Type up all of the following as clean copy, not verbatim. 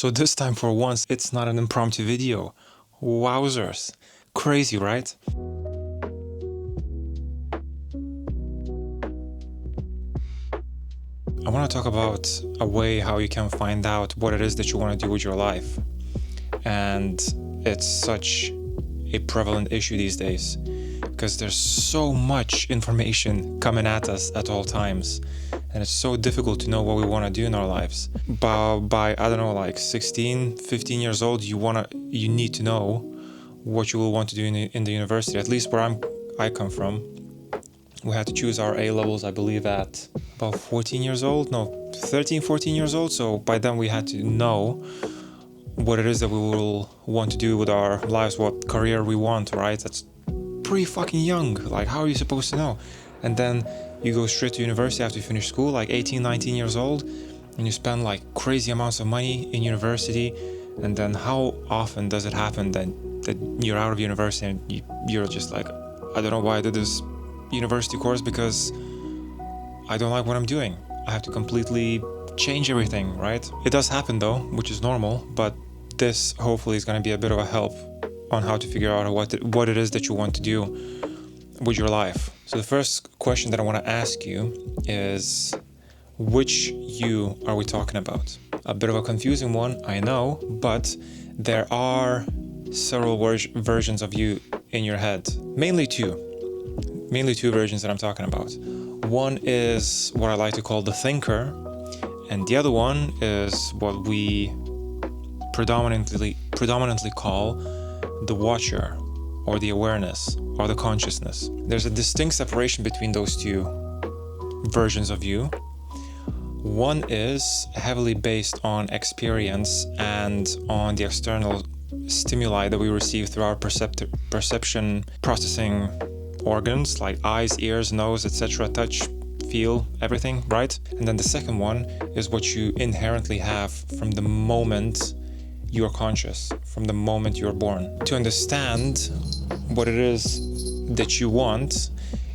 So this time for once, it's not an impromptu video. Wowzers. Crazy, right? I want to talk about a way how you can find out what it is that you want to do with your life. And it's such a prevalent issue these days because there's so much information coming at us at all times. And it's so difficult to know what we want to do in our lives. By I don't know, like 16, 15 years old, you need to know what you will want to do in the university. At least where I come from, we had to choose our A levels, I believe, at about 14 years old. No, 13, 14 years old. So by then we had to know what it is that we will want to do with our lives, what career we want, right? That's pretty fucking young. Like, how are you supposed to know? And then you go straight to university after you finish school, like 18, 19 years old, and you spend like crazy amounts of money in university. And then how often does it happen that you're out of university and you're just like, I don't know why I did this university course because I don't like what I'm doing. I have to completely change everything, right? It does happen though, which is normal, but this hopefully is going to be a bit of a help on how to figure out what it is that you want to do with your life. So the first question that I want to ask you is, which you are we talking about? A bit of a confusing one, I know, but there are several versions of you in your head. Mainly two versions that I'm talking about. One is what I like to call the thinker, and the other one is what we predominantly call the watcher, or the awareness, or the consciousness. There's a distinct separation between those two versions of you. One is heavily based on experience and on the external stimuli that we receive through our perception processing organs like eyes, ears, nose, etc., touch, feel, everything, right? And then the second one is what you inherently have from the moment you are conscious, from the moment you're born. To understand what it is that you want,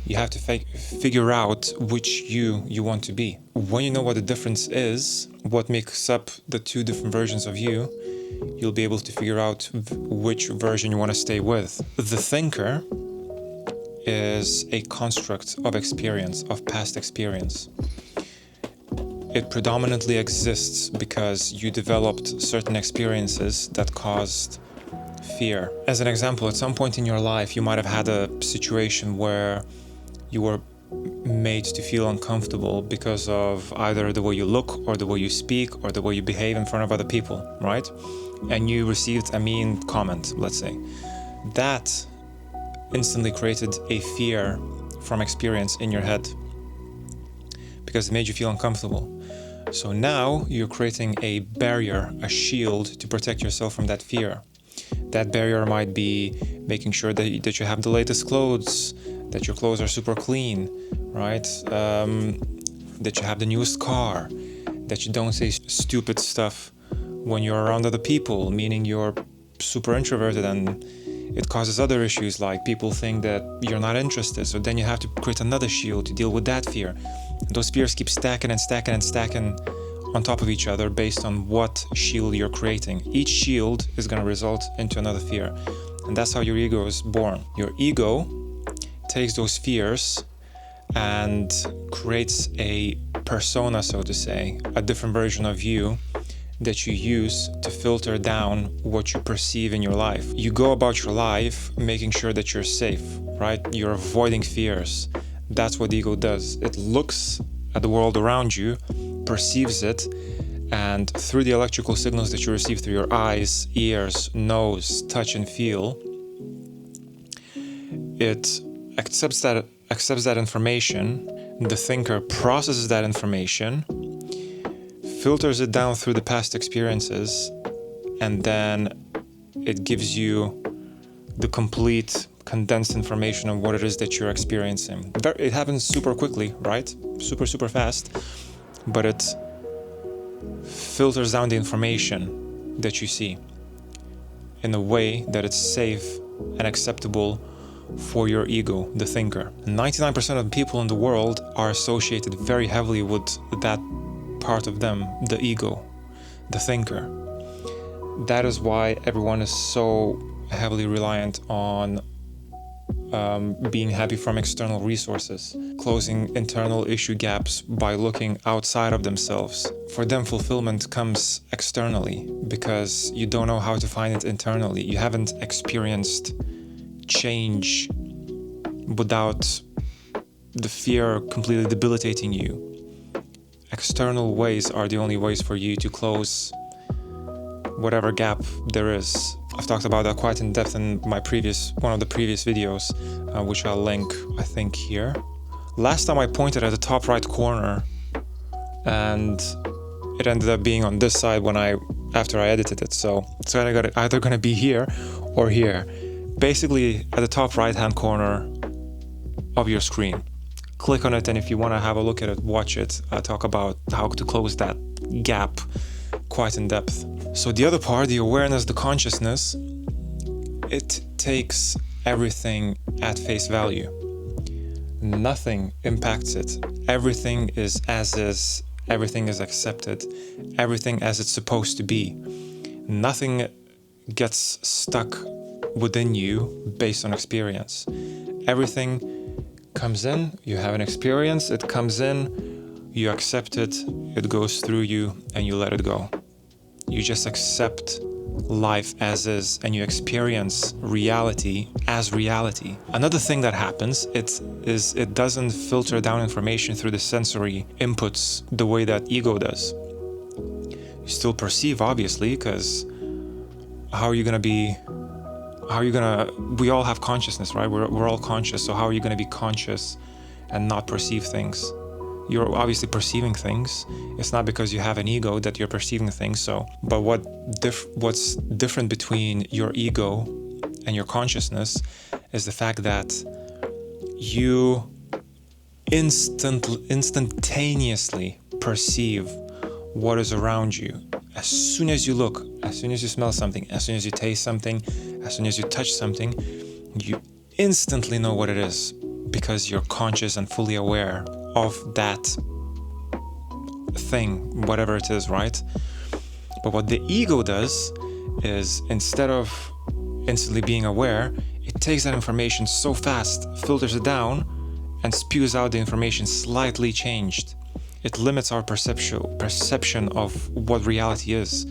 you have to figure out which you want to be. When you know what the difference is, what makes up the two different versions of you, you'll be able to figure out which version you want to stay with. The thinker is a construct of experience, of past experience. It predominantly exists because you developed certain experiences that caused fear. As an example, at some point in your life, you might have had a situation where you were made to feel uncomfortable because of either the way you look or the way you speak or the way you behave in front of other people, right? And you received a mean comment, let's say. That instantly created a fear from experience in your head because it made you feel uncomfortable. So now you're creating a barrier, a shield to protect yourself from that fear. That barrier might be making sure that you have the latest clothes, that your clothes are super clean, right? That you have the newest car, that you don't say stupid stuff when you're around other people, meaning you're super introverted and it causes other issues like people think that you're not interested. So then you have to create another shield to deal with that fear. And those fears keep stacking and stacking and stacking on top of each other based on what shield you're creating. Each shield is going to result into another fear. And that's how your ego is born. Your ego takes those fears and creates a persona, so to say, a different version of you that you use to filter down what you perceive in your life. You go about your life making sure that you're safe, right? You're avoiding fears. That's what the ego does. It looks at the world around you, perceives it, and through the electrical signals that you receive through your eyes, ears, nose, touch, and feel, it accepts that information. The thinker processes that information, filters it down through the past experiences, and then it gives you the complete condensed information on what it is that you're experiencing. It happens super quickly, right? Super fast, but it filters down the information that you see in a way that it's safe and acceptable for your ego, the thinker. 99% of people in the world are associated very heavily with that part of them, the ego, the thinker. That is why everyone is so heavily reliant on being happy from external resources, closing internal issue gaps by looking outside of themselves. For them, fulfillment comes externally because you don't know how to find it internally. You haven't experienced change without the fear completely debilitating you. External ways are the only ways for you to close whatever gap there is. I've talked about that quite in depth in one of the previous videos, which I'll link, I think, here. Last time I pointed at the top right corner, and it ended up being on this side after I edited it. So it's either gonna be here or here. Basically, at the top right hand corner of your screen. Click on it, and if you want to have a look at it, watch it. I talk about how to close that gap quite in depth. So the other part, the awareness, the consciousness, it takes everything at face value. Nothing impacts it. Everything is as is. Everything is accepted. Everything as it's supposed to be. Nothing gets stuck within you based on experience. Everything comes in, you have an experience, it comes in, you accept it, it goes through you, and you let it go. You just accept life as is, and you experience reality as reality. Another thing that happens, it doesn't filter down information through the sensory inputs the way that ego does. You still perceive, obviously, because we all have consciousness, right? We're all conscious, so how are you going to be conscious and not perceive things? You're obviously perceiving things. It's not because you have an ego that you're perceiving things. But what's different between your ego and your consciousness is the fact that you instantaneously perceive what is around you. As soon as you look, as soon as you smell something, as soon as you taste something, as soon as you touch something, you instantly know what it is because you're conscious and fully aware of that thing, whatever it is, right? But what the ego does is, instead of instantly being aware, it takes that information so fast, filters it down, and spews out the information slightly changed. It limits our perception of what reality is.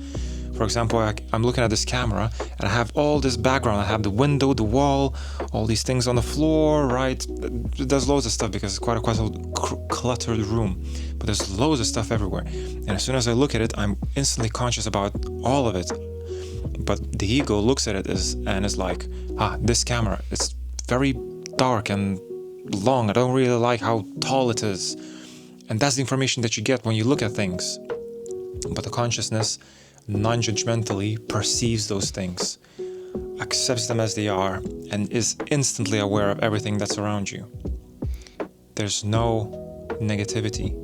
For example, I'm looking at this camera and I have all this background. I have the window, the wall, all these things on the floor, right? There's loads of stuff because it's quite a cluttered room, but there's loads of stuff everywhere. And as soon as I look at it, I'm instantly conscious about all of it. But the ego looks at it and is like, this camera, it's very dark and long. I don't really like how tall it is. And that's the information that you get when you look at things. But the consciousness non-judgmentally perceives those things, accepts them as they are, and is instantly aware of everything that's around you. There's no negativity.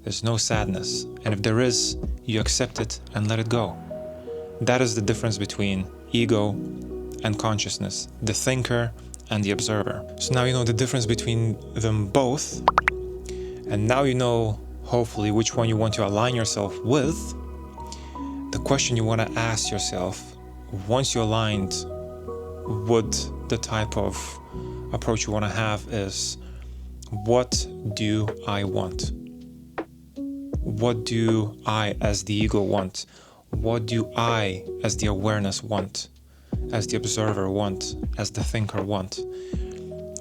There's no sadness. And if there is, you accept it and let it go. That is the difference between ego and consciousness, the thinker and the observer. So now you know the difference between them both. And now you know, hopefully, which one you want to align yourself with. The question you want to ask yourself, once you're aligned with the type of approach you want to have, is, what do I want? What do I, as the ego, want? What do I, as the awareness, want? As the observer, want? As the thinker, want?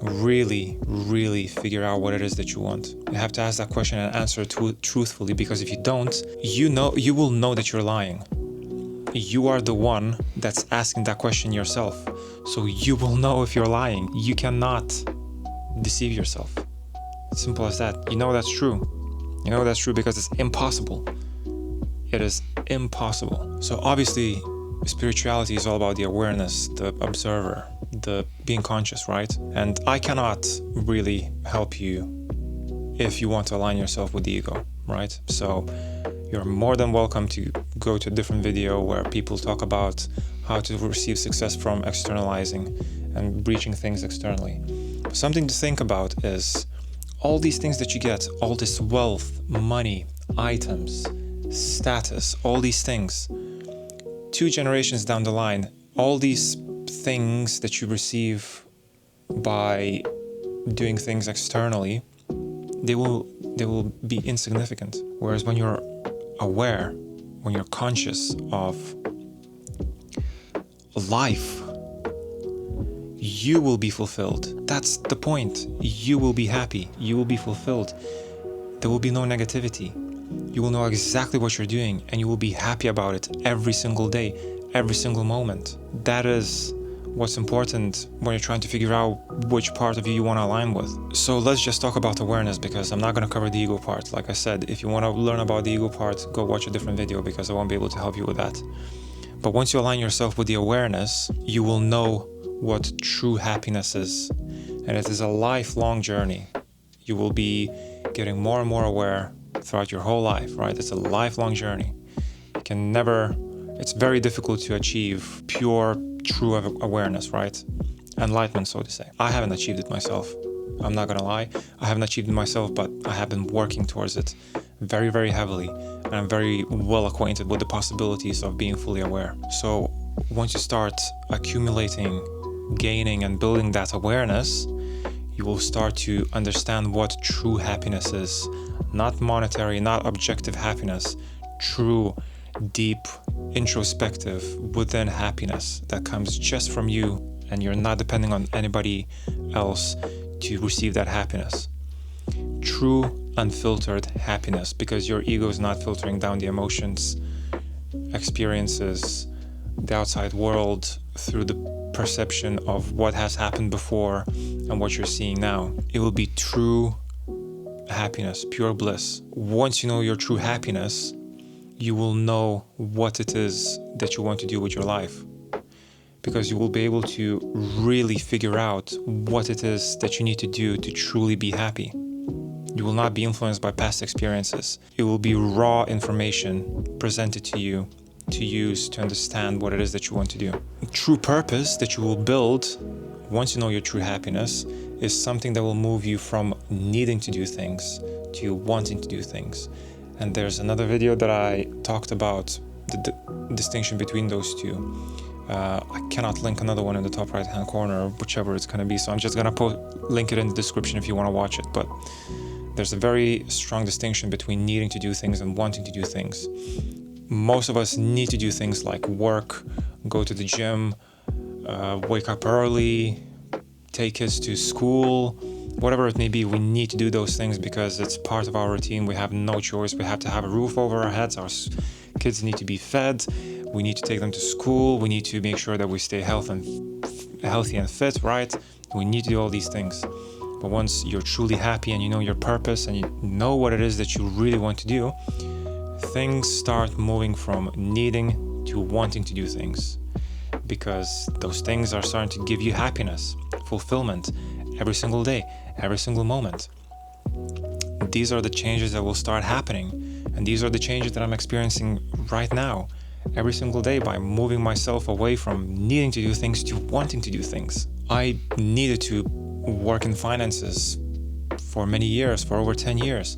Really, really figure out what it is that you want. You have to ask that question and answer it truthfully, because if you don't, you will know that you're lying. You are the one that's asking that question yourself. So you will know if you're lying. You cannot deceive yourself. Simple as that. You know that's true. You know that's true because it's impossible. It is impossible. So obviously, spirituality is all about the awareness, the observer, the being conscious, right? And I cannot really help you if you want to align yourself with the ego, right? So you're more than welcome to go to a different video where people talk about how to receive success from externalizing and reaching things externally. But something to think about is all these things that you get, all this wealth, money, items, status, all these things, 2 generations down the line, all these things that you receive by doing things externally, they will be insignificant. Whereas when you're aware, when you're conscious of life, you will be fulfilled. That's the point. You will be happy. You will be fulfilled. There will be no negativity. You will know exactly what you're doing, and you will be happy about it every single day, every single moment. That is what's important when you're trying to figure out which part of you want to align with. So let's just talk about awareness, because I'm not going to cover the ego part. Like I said, if you want to learn about the ego part, go watch a different video, because I won't be able to help you with that. But once you align yourself with the awareness, you will know what true happiness is. And it is a lifelong journey. You will be getting more and more aware throughout your whole life, right? It's a lifelong journey. It's very difficult to achieve pure, true awareness, right? Enlightenment, so to say. I haven't achieved it myself. I'm not gonna lie. I haven't achieved it myself, but I have been working towards it very, very heavily. And I'm very well acquainted with the possibilities of being fully aware. So once you start accumulating, gaining, and building that awareness, you will start to understand what true happiness is. Not monetary, not objective happiness. True, deep, introspective, within happiness that comes just from you, and you're not depending on anybody else to receive that happiness. True, unfiltered happiness, because your ego is not filtering down the emotions, experiences, the outside world through the perception of what has happened before and what you're seeing now. It will be true happiness, pure bliss. Once you know your true happiness, you will know what it is that you want to do with your life, because you will be able to really figure out what it is that you need to do to truly be happy. You will not be influenced by past experiences. It will be raw information presented to you to use to understand what it is that you want to do. True purpose that you will build once you know your true happiness is something that will move you from needing to do things to wanting to do things. And there's another video that I talked about the distinction between those two. I cannot link another one in the top right hand corner, whichever it's going to be, so I'm just going to link it in the description if you want to watch it. But there's a very strong distinction between needing to do things and wanting to do things. Most of us need to do things like work, go to the gym, wake up early, take kids to school, whatever it may be. We need to do those things because it's part of our routine. We have no choice. We have to have a roof over our heads. Our kids need to be fed. We need to take them to school. We need to make sure that we stay healthy and fit, right? We need to do all these things. But once you're truly happy and you know your purpose and you know what it is that you really want to do, things start moving from needing to wanting to do things, because those things are starting to give you happiness, fulfillment every single day, every single moment. These are the changes that will start happening, and these are the changes that I'm experiencing right now every single day by moving myself away from needing to do things to wanting to do things. I needed to work in finances for many years, for over 10 years.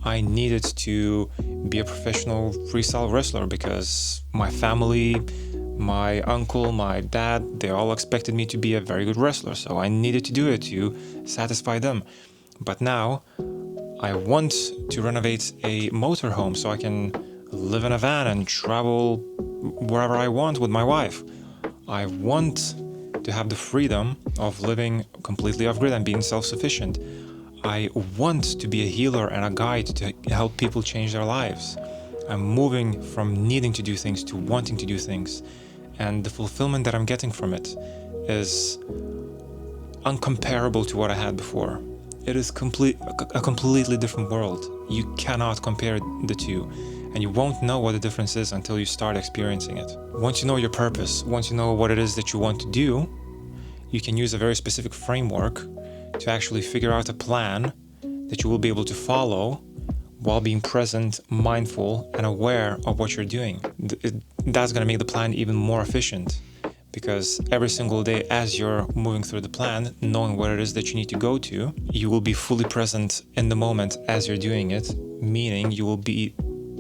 I needed to be a professional freestyle wrestler because my family, my uncle, my dad, they all expected me to be a very good wrestler. So I needed to do it to satisfy them. But now I want to renovate a motorhome so I can live in a van and travel wherever I want with my wife. I want to have the freedom of living completely off-grid and being self-sufficient. I want to be a healer and a guide to help people change their lives. I'm moving from needing to do things to wanting to do things. And the fulfillment that I'm getting from it is uncomparable to what I had before. It is a completely different world. You cannot compare the two. And you won't know what the difference is until you start experiencing it. Once you know your purpose, once you know what it is that you want to do, you can use a very specific framework to actually figure out a plan that you will be able to follow while being present, mindful, and aware of what you're doing. That's going to make the plan even more efficient, because every single day as you're moving through the plan, knowing what it is that you need to go to, you will be fully present in the moment as you're doing it, meaning you will be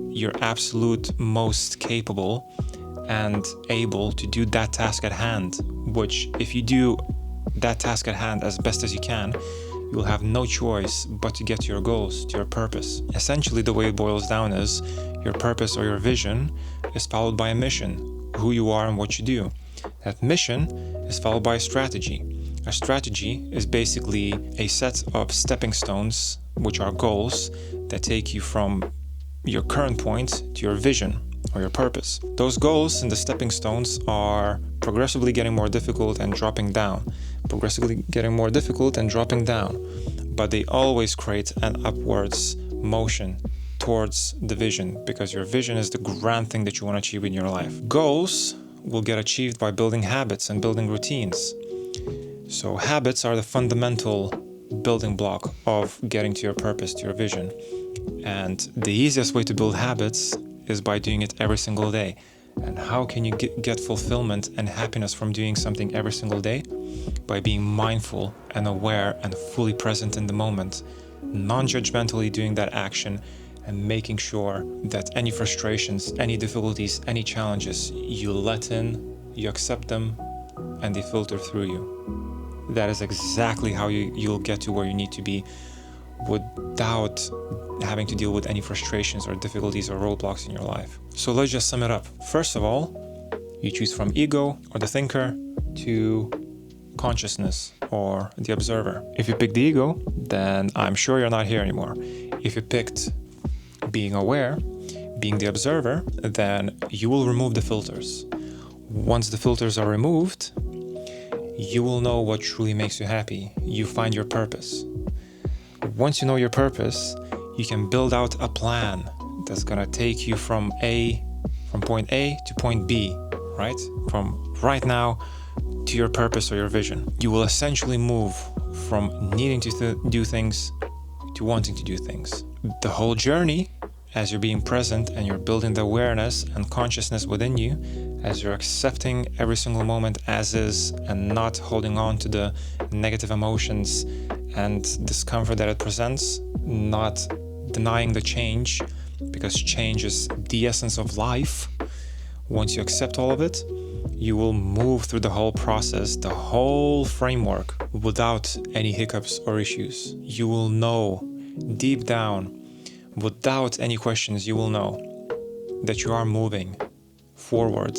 your absolute most capable and able to do that task at hand, which if you do that task at hand as best as you can, you'll have no choice but to get to your goals, to your purpose. Essentially, the way it boils down is your purpose or your vision is followed by a mission, who you are and what you do. That mission is followed by a strategy. A strategy is basically a set of stepping stones, which are goals that take you from your current point to your vision or your purpose. Those goals and the stepping stones are progressively getting more difficult and dropping down, progressively getting more difficult and dropping down, but they always create an upwards motion towards the vision, because your vision is the grand thing that you want to achieve in your life. Goals will get achieved by building habits and building routines. So habits are the fundamental building block of getting to your purpose, to your vision. And the easiest way to build habits is by doing it every single day. And how can you get fulfillment and happiness from doing something every single day? By being mindful and aware and fully present in the moment, non-judgmentally doing that action and making sure that any frustrations, any difficulties, any challenges, you let in, you accept them, and they filter through you. That is exactly how you'll get to where you need to be without having to deal with any frustrations or difficulties or roadblocks in your life. So let's just sum it up. First of all, you choose from ego or the thinker to consciousness or the observer. If you pick the ego, then I'm sure you're not here anymore. If you picked being aware, being the observer, then you will remove the filters. Once the filters are removed, you will know what truly makes you happy. You find your purpose. Once you know your purpose, you can build out a plan that's gonna take you from point A to point B, right? From right now to your purpose or your vision. You will essentially move from needing to do things to wanting to do things. The whole journey, as you're being present and you're building the awareness and consciousness within you, as you're accepting every single moment as is and not holding on to the negative emotions and discomfort that it presents, not denying the change, because change is the essence of life. Once you accept all of it, you will move through the whole process, the whole framework, without any hiccups or issues. You will know deep down, without any questions, you will know that you are moving forward,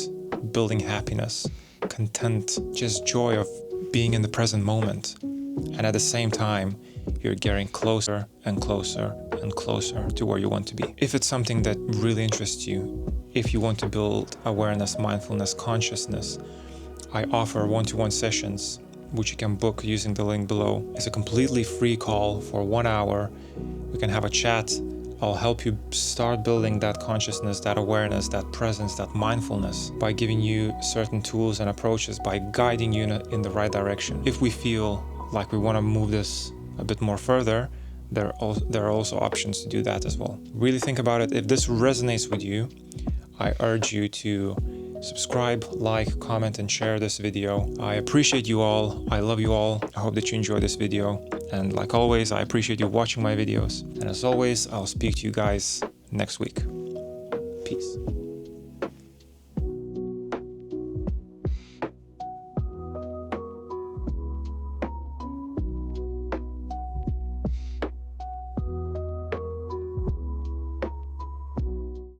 building happiness, content, just joy of being in the present moment. And at the same time, you're getting closer and closer and closer to where you want to be. If it's something that really interests you, if you want to build awareness, mindfulness, consciousness, I offer one-to-one sessions, which you can book using the link below. It's a completely free call for 1 hour. We can have a chat. I'll help you start building that consciousness, that awareness, that presence, that mindfulness by giving you certain tools and approaches, by guiding you in the right direction. If we feel like we want to move this a bit more further, there are also options to do that as well. Really think about it. If this resonates with you, I urge you to subscribe, like, comment, and share this video. I appreciate you all. I love you all. I hope that you enjoy this video. And like always, I appreciate you watching my videos. And as always, I'll speak to you guys next week. Peace.